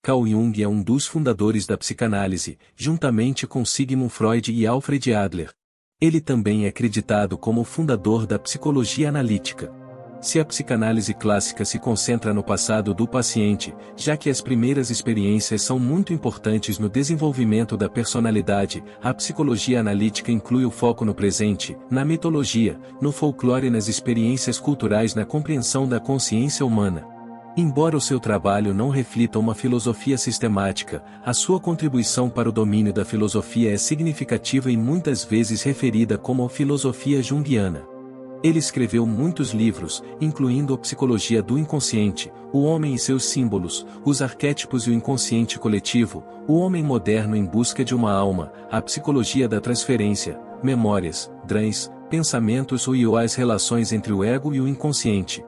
Carl Jung é um dos fundadores da psicanálise, juntamente com Sigmund Freud e Alfred Adler. Ele também é acreditado como o fundador da psicologia analítica. Se a psicanálise clássica se concentra no passado do paciente, já que as primeiras experiências são muito importantes no desenvolvimento da personalidade, a psicologia analítica inclui o foco no presente, na mitologia, no folclore e nas experiências culturais na compreensão da consciência humana. Embora o seu trabalho não reflita uma filosofia sistemática, a sua contribuição para o domínio da filosofia é significativa e muitas vezes referida como a filosofia junguiana. Ele escreveu muitos livros, incluindo a Psicologia do Inconsciente, O Homem e seus Símbolos, Os Arquétipos e o Inconsciente Coletivo, O Homem Moderno em Busca de uma Alma, A Psicologia da Transferência, Memórias, Dreams, Pensamentos e as Relações entre o Ego e o Inconsciente.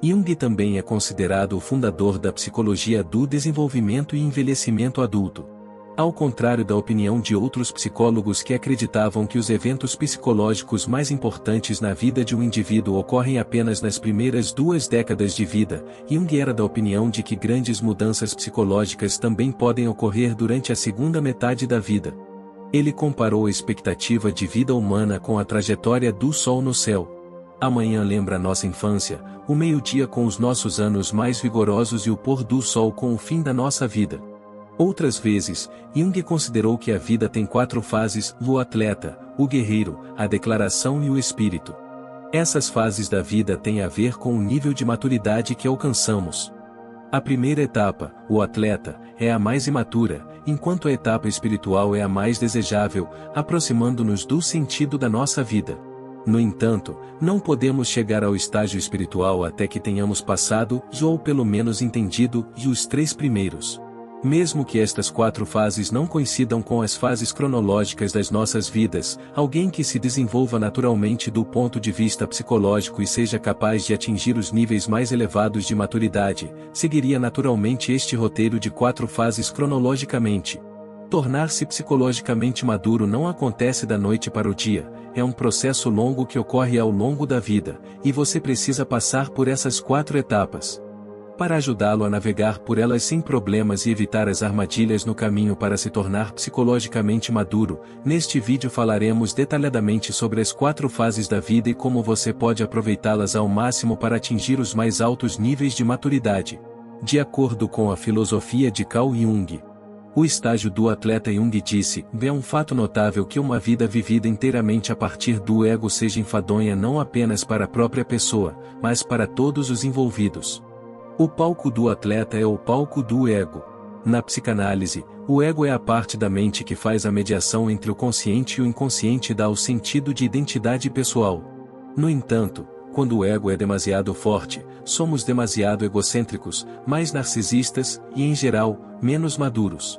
Jung também é considerado o fundador da psicologia do desenvolvimento e envelhecimento adulto. Ao contrário da opinião de outros psicólogos que acreditavam que os eventos psicológicos mais importantes na vida de um indivíduo ocorrem apenas nas primeiras 2 décadas de vida, Jung era da opinião de que grandes mudanças psicológicas também podem ocorrer durante a segunda metade da vida. Ele comparou a expectativa de vida humana com a trajetória do Sol no céu. A manhã lembra nossa infância, o meio-dia com os nossos anos mais vigorosos e o pôr do sol com o fim da nossa vida. Outras vezes, Jung considerou que a vida tem 4 fases: o atleta, o guerreiro, a declaração e o espírito. Essas fases da vida têm a ver com o nível de maturidade que alcançamos. A primeira etapa, o atleta, é a mais imatura, enquanto a etapa espiritual é a mais desejável, aproximando-nos do sentido da nossa vida. No entanto, não podemos chegar ao estágio espiritual até que tenhamos passado, ou pelo menos entendido, os 3 primeiros. Mesmo que estas 4 fases não coincidam com as fases cronológicas das nossas vidas, alguém que se desenvolva naturalmente do ponto de vista psicológico e seja capaz de atingir os níveis mais elevados de maturidade, seguiria naturalmente este roteiro de 4 fases cronologicamente. Tornar-se psicologicamente maduro não acontece da noite para o dia, é um processo longo que ocorre ao longo da vida, e você precisa passar por essas 4 etapas. Para ajudá-lo a navegar por elas sem problemas e evitar as armadilhas no caminho para se tornar psicologicamente maduro, neste vídeo falaremos detalhadamente sobre as 4 fases da vida e como você pode aproveitá-las ao máximo para atingir os mais altos níveis de maturidade. De acordo com a filosofia de Carl Jung, o estágio do atleta, Jung disse, é um fato notável que uma vida vivida inteiramente a partir do ego seja enfadonha não apenas para a própria pessoa, mas para todos os envolvidos. O palco do atleta é o palco do ego. Na psicanálise, o ego é a parte da mente que faz a mediação entre o consciente e o inconsciente e dá o sentido de identidade pessoal. No entanto, quando o ego é demasiado forte, somos demasiado egocêntricos, mais narcisistas e, em geral, menos maduros.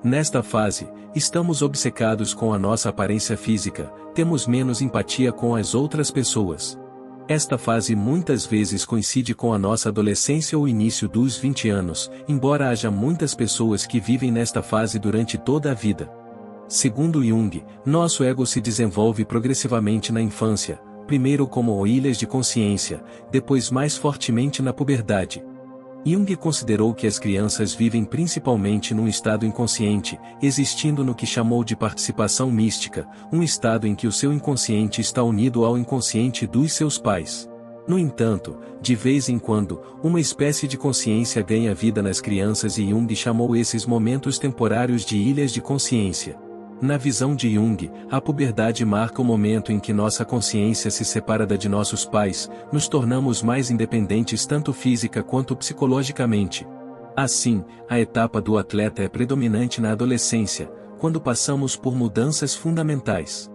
Nesta fase, estamos obcecados com a nossa aparência física, temos menos empatia com as outras pessoas. Esta fase muitas vezes coincide com a nossa adolescência ou início dos 20 anos, embora haja muitas pessoas que vivem nesta fase durante toda a vida. Segundo Jung, nosso ego se desenvolve progressivamente na infância, primeiro como ilhas de consciência, depois mais fortemente na puberdade. Jung considerou que as crianças vivem principalmente num estado inconsciente, existindo no que chamou de participação mística, um estado em que o seu inconsciente está unido ao inconsciente dos seus pais. No entanto, de vez em quando, uma espécie de consciência ganha vida nas crianças e Jung chamou esses momentos temporários de ilhas de consciência. Na visão de Jung, a puberdade marca o momento em que nossa consciência se separa da de nossos pais, nos tornamos mais independentes tanto física quanto psicologicamente. Assim, a etapa do atleta é predominante na adolescência, quando passamos por mudanças fundamentais.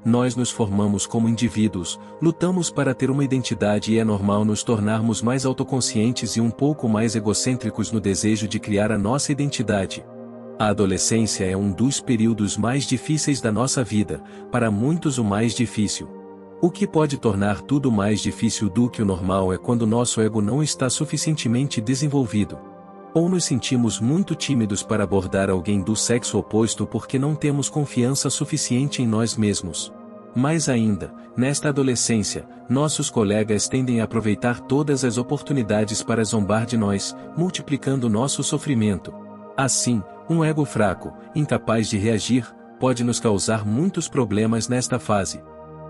Nós nos formamos como indivíduos, lutamos para ter uma identidade e é normal nos tornarmos mais autoconscientes e um pouco mais egocêntricos no desejo de criar a nossa identidade. A adolescência é um dos períodos mais difíceis da nossa vida, para muitos o mais difícil. O que pode tornar tudo mais difícil do que o normal é quando nosso ego não está suficientemente desenvolvido. Ou nos sentimos muito tímidos para abordar alguém do sexo oposto porque não temos confiança suficiente em nós mesmos. Mais ainda, nesta adolescência, nossos colegas tendem a aproveitar todas as oportunidades para zombar de nós, multiplicando nosso sofrimento. Assim, um ego fraco, incapaz de reagir, pode nos causar muitos problemas nesta fase.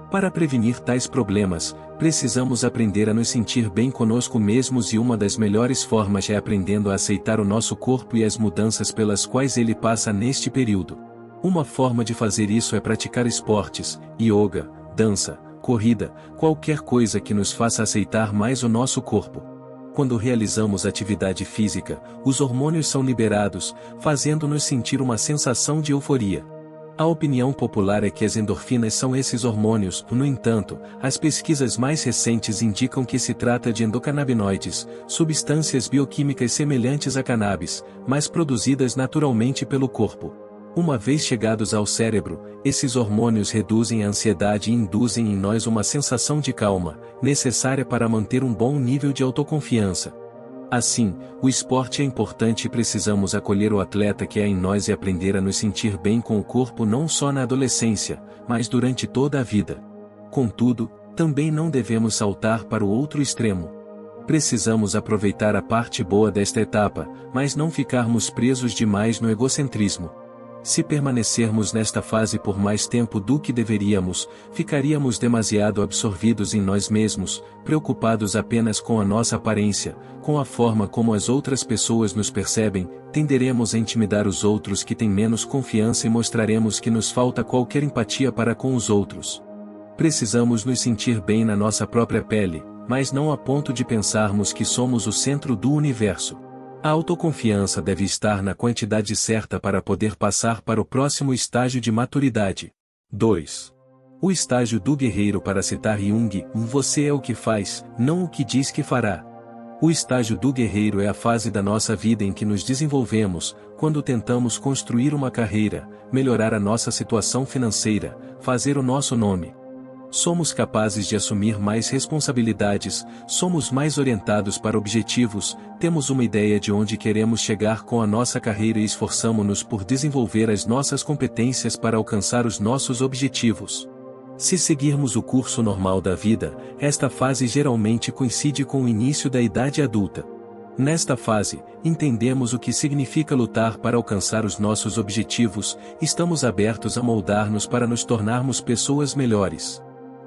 Para prevenir tais problemas, precisamos aprender a nos sentir bem conosco mesmos, e uma das melhores formas é aprendendo a aceitar o nosso corpo e as mudanças pelas quais ele passa neste período. Uma forma de fazer isso é praticar esportes, yoga, dança, corrida, qualquer coisa que nos faça aceitar mais o nosso corpo. Quando realizamos atividade física, os hormônios são liberados, fazendo-nos sentir uma sensação de euforia. A opinião popular é que as endorfinas são esses hormônios. No entanto, as pesquisas mais recentes indicam que se trata de endocannabinoides, substâncias bioquímicas semelhantes a cannabis, mas produzidas naturalmente pelo corpo. Uma vez chegados ao cérebro, esses hormônios reduzem a ansiedade e induzem em nós uma sensação de calma, necessária para manter um bom nível de autoconfiança. Assim, o esporte é importante e precisamos acolher o atleta que há em nós e aprender a nos sentir bem com o corpo não só na adolescência, mas durante toda a vida. Contudo, também não devemos saltar para o outro extremo. Precisamos aproveitar a parte boa desta etapa, mas não ficarmos presos demais no egocentrismo. Se permanecermos nesta fase por mais tempo do que deveríamos, ficaríamos demasiado absorvidos em nós mesmos, preocupados apenas com a nossa aparência, com a forma como as outras pessoas nos percebem, tenderemos a intimidar os outros que têm menos confiança e mostraremos que nos falta qualquer empatia para com os outros. Precisamos nos sentir bem na nossa própria pele, mas não a ponto de pensarmos que somos o centro do universo. A autoconfiança deve estar na quantidade certa para poder passar para o próximo estágio de maturidade. 2. O estágio do guerreiro. Para citar Jung, você é o que faz, não o que diz que fará. O estágio do guerreiro é a fase da nossa vida em que nos desenvolvemos, quando tentamos construir uma carreira, melhorar a nossa situação financeira, fazer o nosso nome. Somos capazes de assumir mais responsabilidades, somos mais orientados para objetivos, temos uma ideia de onde queremos chegar com a nossa carreira e esforçamo-nos por desenvolver as nossas competências para alcançar os nossos objetivos. Se seguirmos o curso normal da vida, esta fase geralmente coincide com o início da idade adulta. Nesta fase, entendemos o que significa lutar para alcançar os nossos objetivos, estamos abertos a moldar-nos para nos tornarmos pessoas melhores.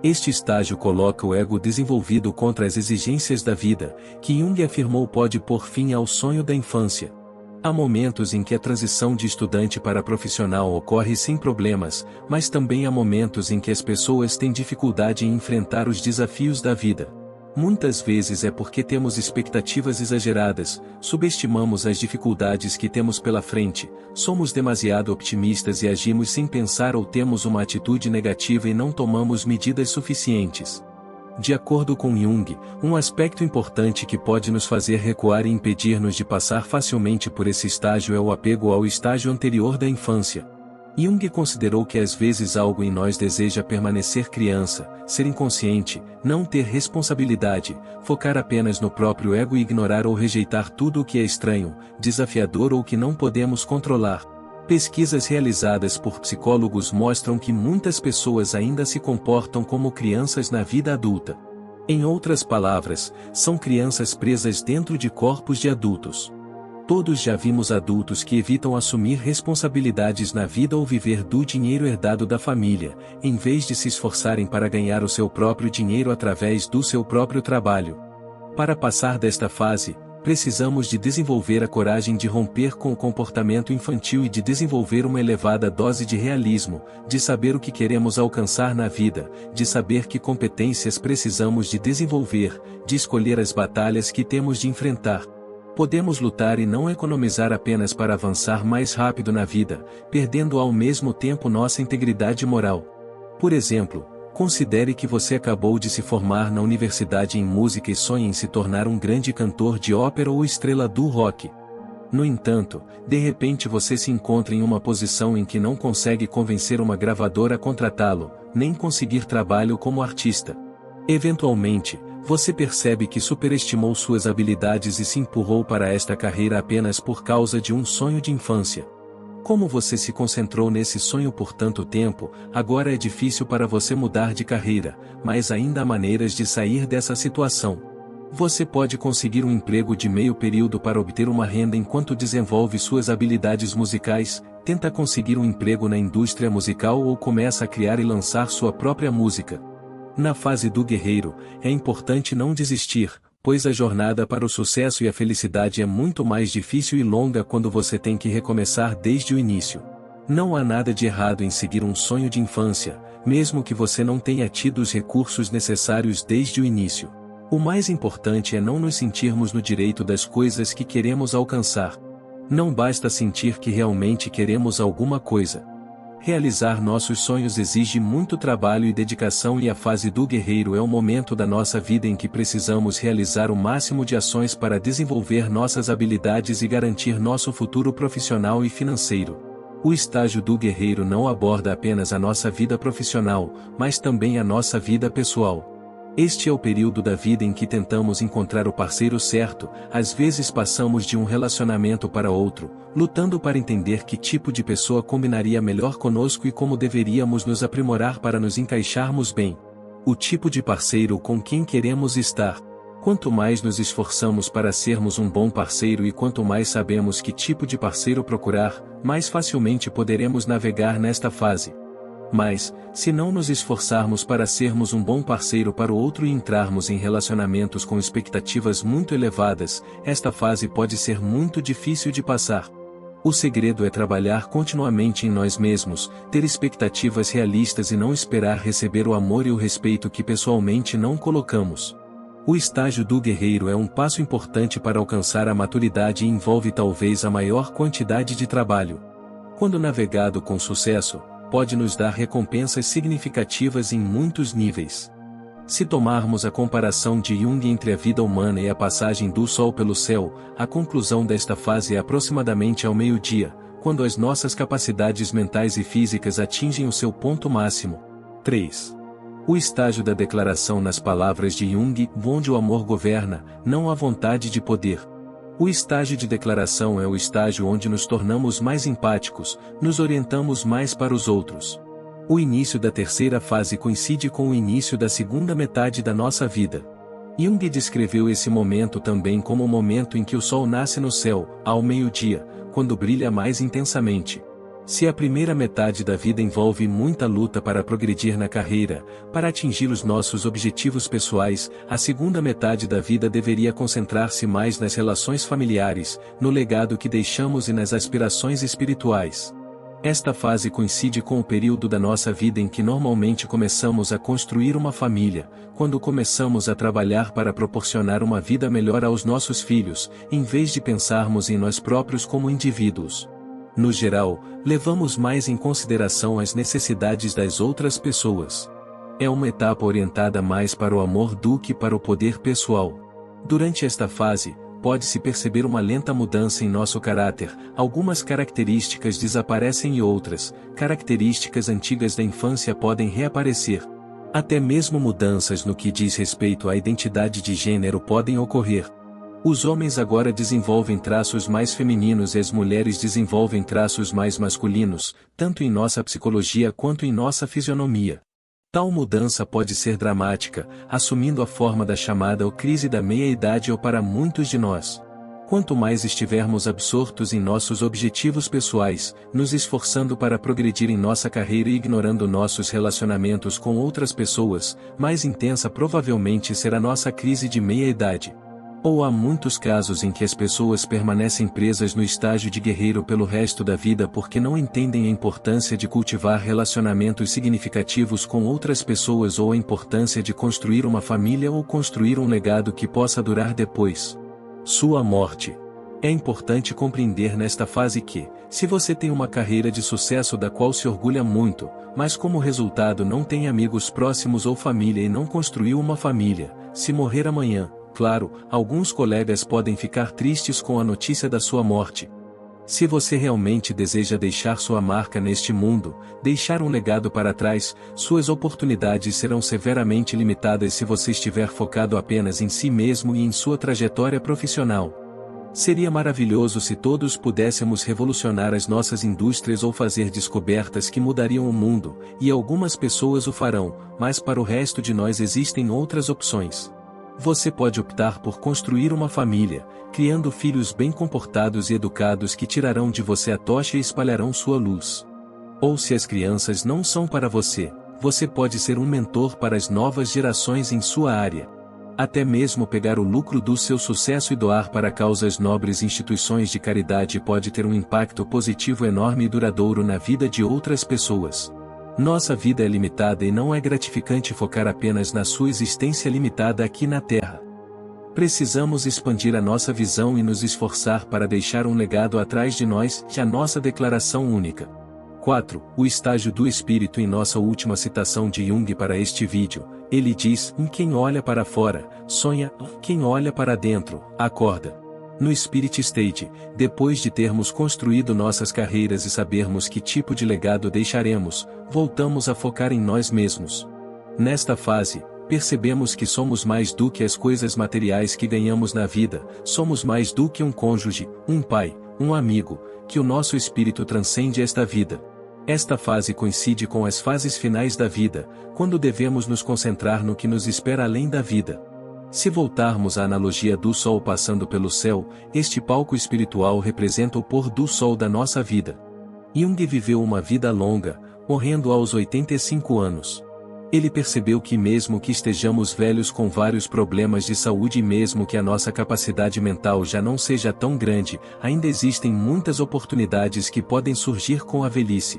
Este estágio coloca o ego desenvolvido contra as exigências da vida, que Jung afirmou pode pôr fim ao sonho da infância. Há momentos em que a transição de estudante para profissional ocorre sem problemas, mas também há momentos em que as pessoas têm dificuldade em enfrentar os desafios da vida. Muitas vezes é porque temos expectativas exageradas, subestimamos as dificuldades que temos pela frente, somos demasiado optimistas e agimos sem pensar ou temos uma atitude negativa e não tomamos medidas suficientes. De acordo com Jung, um aspecto importante que pode nos fazer recuar e impedir-nos de passar facilmente por esse estágio é o apego ao estágio anterior da infância. Jung considerou que às vezes algo em nós deseja permanecer criança, ser inconsciente, não ter responsabilidade, focar apenas no próprio ego e ignorar ou rejeitar tudo o que é estranho, desafiador ou que não podemos controlar. Pesquisas realizadas por psicólogos mostram que muitas pessoas ainda se comportam como crianças na vida adulta. Em outras palavras, são crianças presas dentro de corpos de adultos. Todos já vimos adultos que evitam assumir responsabilidades na vida ou viver do dinheiro herdado da família, em vez de se esforçarem para ganhar o seu próprio dinheiro através do seu próprio trabalho. Para passar desta fase, precisamos de desenvolver a coragem de romper com o comportamento infantil e de desenvolver uma elevada dose de realismo, de saber o que queremos alcançar na vida, de saber que competências precisamos de desenvolver, de escolher as batalhas que temos de enfrentar. Podemos lutar e não economizar apenas para avançar mais rápido na vida, perdendo ao mesmo tempo nossa integridade moral. Por exemplo, considere que você acabou de se formar na universidade em música e sonha em se tornar um grande cantor de ópera ou estrela do rock. No entanto, de repente você se encontra em uma posição em que não consegue convencer uma gravadora a contratá-lo, nem conseguir trabalho como artista. Eventualmente, você percebe que superestimou suas habilidades e se empurrou para esta carreira apenas por causa de um sonho de infância. Como você se concentrou nesse sonho por tanto tempo, agora é difícil para você mudar de carreira, mas ainda há maneiras de sair dessa situação. Você pode conseguir um emprego de meio período para obter uma renda enquanto desenvolve suas habilidades musicais, tenta conseguir um emprego na indústria musical ou começa a criar e lançar sua própria música. Na fase do guerreiro, é importante não desistir, pois a jornada para o sucesso e a felicidade é muito mais difícil e longa quando você tem que recomeçar desde o início. Não há nada de errado em seguir um sonho de infância, mesmo que você não tenha tido os recursos necessários desde o início. O mais importante é não nos sentirmos no direito das coisas que queremos alcançar. Não basta sentir que realmente queremos alguma coisa. Realizar nossos sonhos exige muito trabalho e dedicação, e a fase do guerreiro é o momento da nossa vida em que precisamos realizar o máximo de ações para desenvolver nossas habilidades e garantir nosso futuro profissional e financeiro. O estágio do guerreiro não aborda apenas a nossa vida profissional, mas também a nossa vida pessoal. Este é o período da vida em que tentamos encontrar o parceiro certo, às vezes passamos de um relacionamento para outro, lutando para entender que tipo de pessoa combinaria melhor conosco e como deveríamos nos aprimorar para nos encaixarmos bem. O tipo de parceiro com quem queremos estar. Quanto mais nos esforçamos para sermos um bom parceiro e quanto mais sabemos que tipo de parceiro procurar, mais facilmente poderemos navegar nesta fase. Mas, se não nos esforçarmos para sermos um bom parceiro para o outro e entrarmos em relacionamentos com expectativas muito elevadas, esta fase pode ser muito difícil de passar. O segredo é trabalhar continuamente em nós mesmos, ter expectativas realistas e não esperar receber o amor e o respeito que pessoalmente não colocamos. O estágio do guerreiro é um passo importante para alcançar a maturidade e envolve talvez a maior quantidade de trabalho. Quando navegado com sucesso, pode nos dar recompensas significativas em muitos níveis. Se tomarmos a comparação de Jung entre a vida humana e a passagem do Sol pelo céu, a conclusão desta fase é aproximadamente ao meio-dia, quando as nossas capacidades mentais e físicas atingem o seu ponto máximo. 3. O estágio da declaração nas palavras de Jung, onde o amor governa, não a vontade de poder. O estágio de declaração é o estágio onde nos tornamos mais empáticos, nos orientamos mais para os outros. O início da terceira fase coincide com o início da segunda metade da nossa vida. Jung descreveu esse momento também como o momento em que o sol nasce no céu, ao meio-dia, quando brilha mais intensamente. Se a primeira metade da vida envolve muita luta para progredir na carreira, para atingir os nossos objetivos pessoais, a segunda metade da vida deveria concentrar-se mais nas relações familiares, no legado que deixamos e nas aspirações espirituais. Esta fase coincide com o período da nossa vida em que normalmente começamos a construir uma família, quando começamos a trabalhar para proporcionar uma vida melhor aos nossos filhos, em vez de pensarmos em nós próprios como indivíduos. No geral, levamos mais em consideração as necessidades das outras pessoas. É uma etapa orientada mais para o amor do que para o poder pessoal. Durante esta fase, pode-se perceber uma lenta mudança em nosso caráter, algumas características desaparecem e outras, características antigas da infância podem reaparecer. Até mesmo mudanças no que diz respeito à identidade de gênero podem ocorrer. Os homens agora desenvolvem traços mais femininos e as mulheres desenvolvem traços mais masculinos, tanto em nossa psicologia quanto em nossa fisionomia. Tal mudança pode ser dramática, assumindo a forma da chamada crise da meia-idade ou para muitos de nós. Quanto mais estivermos absortos em nossos objetivos pessoais, nos esforçando para progredir em nossa carreira e ignorando nossos relacionamentos com outras pessoas, mais intensa provavelmente será nossa crise de meia-idade. Ou há muitos casos em que as pessoas permanecem presas no estágio de guerreiro pelo resto da vida porque não entendem a importância de cultivar relacionamentos significativos com outras pessoas ou a importância de construir uma família ou construir um legado que possa durar depois sua morte. É importante compreender nesta fase que, se você tem uma carreira de sucesso da qual se orgulha muito, mas como resultado não tem amigos próximos ou família e não construiu uma família, se morrer amanhã, claro, alguns colegas podem ficar tristes com a notícia da sua morte. Se você realmente deseja deixar sua marca neste mundo, deixar um legado para trás, suas oportunidades serão severamente limitadas se você estiver focado apenas em si mesmo e em sua trajetória profissional. Seria maravilhoso se todos pudéssemos revolucionar as nossas indústrias ou fazer descobertas que mudariam o mundo, e algumas pessoas o farão, mas para o resto de nós existem outras opções. Você pode optar por construir uma família, criando filhos bem comportados e educados que tirarão de você a tocha e espalharão sua luz. Ou se as crianças não são para você, você pode ser um mentor para as novas gerações em sua área. Até mesmo pegar o lucro do seu sucesso e doar para causas nobres e instituições de caridade pode ter um impacto positivo enorme e duradouro na vida de outras pessoas. Nossa vida é limitada e não é gratificante focar apenas na sua existência limitada aqui na Terra. Precisamos expandir a nossa visão e nos esforçar para deixar um legado atrás de nós, a nossa declaração única. 4. O estágio do espírito. Em nossa última citação de Jung para este vídeo, ele diz: quem olha para fora, sonha, quem olha para dentro, acorda. No Spirit Stage, depois de termos construído nossas carreiras e sabermos que tipo de legado deixaremos, voltamos a focar em nós mesmos. Nesta fase, percebemos que somos mais do que as coisas materiais que ganhamos na vida, somos mais do que um cônjuge, um pai, um amigo, que o nosso espírito transcende esta vida. Esta fase coincide com as fases finais da vida, quando devemos nos concentrar no que nos espera além da vida. Se voltarmos à analogia do sol passando pelo céu, este palco espiritual representa o pôr do sol da nossa vida. Jung viveu uma vida longa, morrendo aos 85 anos. Ele percebeu que mesmo que estejamos velhos com vários problemas de saúde e mesmo que a nossa capacidade mental já não seja tão grande, ainda existem muitas oportunidades que podem surgir com a velhice.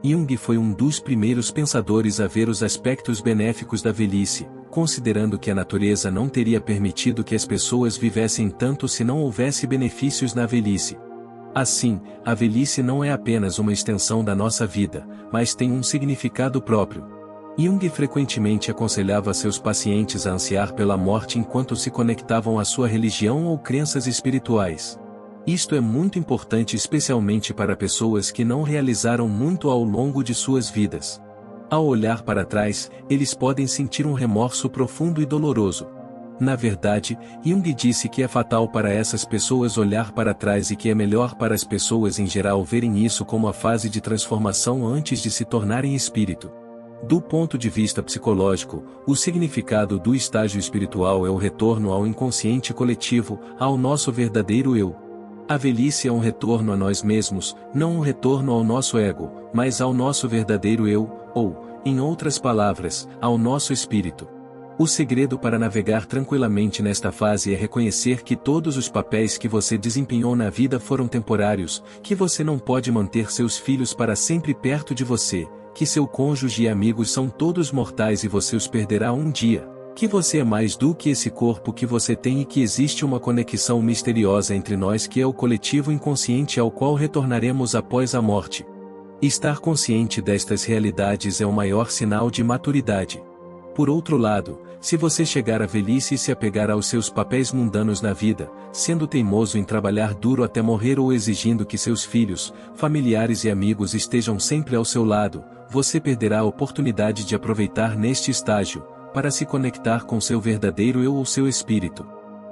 Jung foi um dos primeiros pensadores a ver os aspectos benéficos da velhice, considerando que a natureza não teria permitido que as pessoas vivessem tanto se não houvesse benefícios na velhice. Assim, a velhice não é apenas uma extensão da nossa vida, mas tem um significado próprio. Jung frequentemente aconselhava seus pacientes a ansiar pela morte enquanto se conectavam à sua religião ou crenças espirituais. Isto é muito importante especialmente para pessoas que não realizaram muito ao longo de suas vidas. Ao olhar para trás, eles podem sentir um remorso profundo e doloroso. Na verdade, Jung disse que é fatal para essas pessoas olhar para trás e que é melhor para as pessoas em geral verem isso como a fase de transformação antes de se tornarem espírito. Do ponto de vista psicológico, o significado do estágio espiritual é o retorno ao inconsciente coletivo, ao nosso verdadeiro eu. A velhice é um retorno a nós mesmos, não um retorno ao nosso ego, mas ao nosso verdadeiro eu, ou, em outras palavras, ao nosso espírito. O segredo para navegar tranquilamente nesta fase é reconhecer que todos os papéis que você desempenhou na vida foram temporários, que você não pode manter seus filhos para sempre perto de você, que seu cônjuge e amigos são todos mortais e você os perderá um dia, que você é mais do que esse corpo que você tem e que existe uma conexão misteriosa entre nós que é o coletivo inconsciente ao qual retornaremos após a morte. Estar consciente destas realidades é o maior sinal de maturidade. Por outro lado, se você chegar à velhice e se apegar aos seus papéis mundanos na vida, sendo teimoso em trabalhar duro até morrer ou exigindo que seus filhos, familiares e amigos estejam sempre ao seu lado, você perderá a oportunidade de aproveitar neste estágio, para se conectar com seu verdadeiro eu ou seu espírito.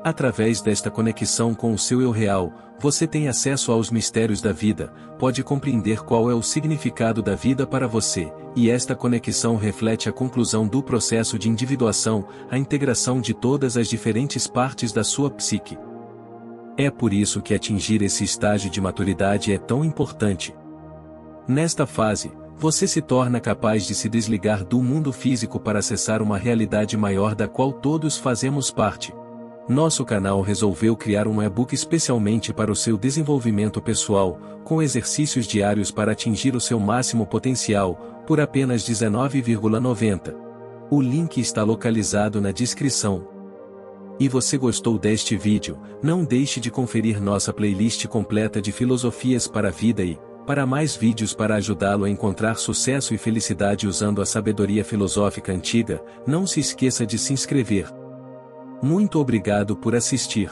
Através desta conexão com o seu eu real, você tem acesso aos mistérios da vida, pode compreender qual é o significado da vida para você, e esta conexão reflete a conclusão do processo de individuação, a integração de todas as diferentes partes da sua psique. É por isso que atingir esse estágio de maturidade é tão importante. Nesta fase, você se torna capaz de se desligar do mundo físico para acessar uma realidade maior da qual todos fazemos parte. Nosso canal resolveu criar um e-book especialmente para o seu desenvolvimento pessoal, com exercícios diários para atingir o seu máximo potencial, por apenas R$ 19,90. O link está localizado na descrição. E você gostou deste vídeo? Não deixe de conferir nossa playlist completa de filosofias para a vida e, para mais vídeos para ajudá-lo a encontrar sucesso e felicidade usando a sabedoria filosófica antiga, não se esqueça de se inscrever. Muito obrigado por assistir.